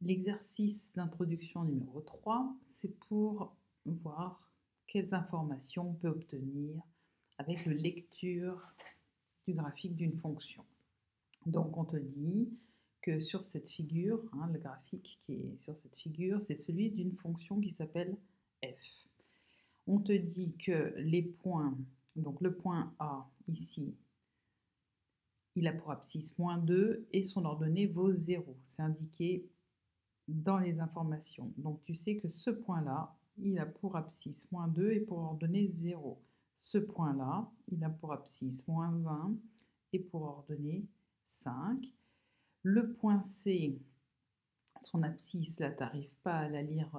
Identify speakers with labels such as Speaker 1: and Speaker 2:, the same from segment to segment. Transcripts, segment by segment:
Speaker 1: L'exercice d'introduction numéro 3, c'est pour voir quelles informations on peut obtenir avec la lecture du graphique d'une fonction. Donc on te dit que sur cette figure, le graphique qui est sur cette figure, c'est celui d'une fonction qui s'appelle f. On te dit que les points, donc le point A ici, il a pour abscisse -2 et son ordonnée vaut 0. C'est indiqué dans les informations. Donc tu sais que ce point-là, il a pour abscisse -2 et pour ordonnée 0. Ce point-là, il a pour abscisse -1 et pour ordonnée 5. Le point C, son abscisse, là, tu n'arrives pas à la lire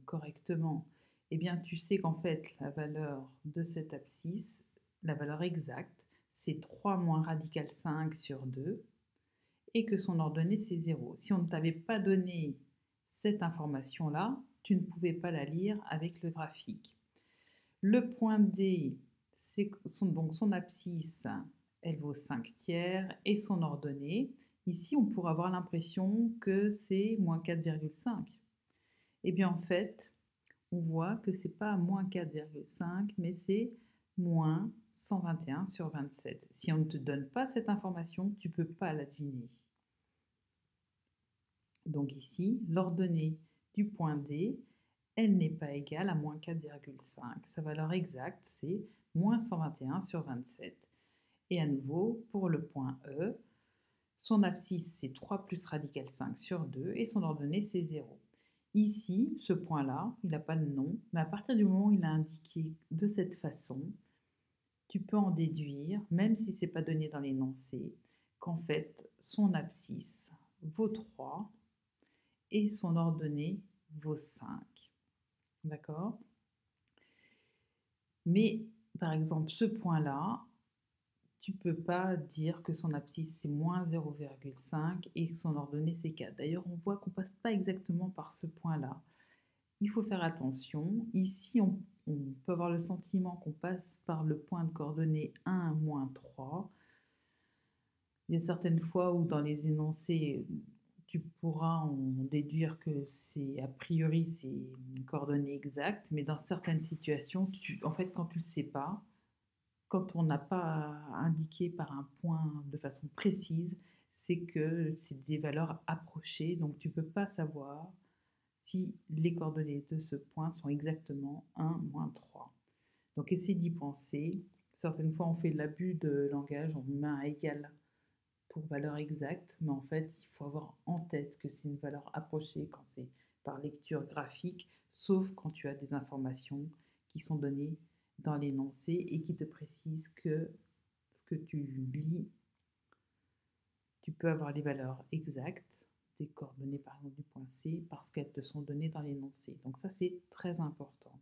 Speaker 1: correctement. Eh bien, tu sais qu'en fait, la valeur de cette abscisse, la valeur exacte, c'est 3 moins radical 5 sur 2 et que son ordonnée, c'est 0. Si on ne t'avait pas donné cette information-là, tu ne pouvais pas la lire avec le graphique. Le point D, c'est donc son abscisse, elle vaut 5 tiers, et son ordonnée, ici on pourrait avoir l'impression que c'est moins 4,5. Eh bien en fait, on voit que c'est pas moins 4,5, mais c'est moins 121 sur 27. Si on ne te donne pas cette information, tu ne peux pas la deviner. Donc ici, l'ordonnée du point D, elle n'est pas égale à moins 4,5. Sa valeur exacte, c'est moins 121 sur 27. Et à nouveau, pour le point E, son abscisse, c'est 3 plus radical 5 sur 2 et son ordonnée, c'est 0. Ici, ce point-là, il n'a pas de nom, mais à partir du moment où il a indiqué de cette façon, tu peux en déduire, même si ce n'est pas donné dans l'énoncé, qu'en fait, son abscisse vaut 3 et son ordonnée vaut 5. D'accord? Mais par exemple, ce point-là, tu ne peux pas dire que son abscisse c'est moins 0,5 et que son ordonnée c'est 4. D'ailleurs, on voit qu'on ne passe pas exactement par ce point-là. Il faut faire attention. Ici, on peut avoir le sentiment qu'on passe par le point de coordonnée 1, moins 3. Il y a certaines fois où dans les énoncés, tu pourras en déduire que c'est a priori c'est une coordonnée exacte, mais dans certaines situations, en fait, quand tu ne le sais pas, quand on n'a pas indiqué par un point de façon précise, c'est que c'est des valeurs approchées, donc tu ne peux pas savoir si les coordonnées de ce point sont exactement 1, moins 3. Donc essaie d'y penser. Certaines fois, on fait de l'abus de langage, on met un égal pour valeur exacte, mais en fait, il faut avoir en tête que c'est une valeur approchée quand c'est par lecture graphique, sauf quand tu as des informations qui sont données dans l'énoncé et qui te précisent que ce que tu lis, tu peux avoir les valeurs exactes des coordonnées par exemple du point C parce qu'elles te sont données dans l'énoncé. Donc ça, c'est très important.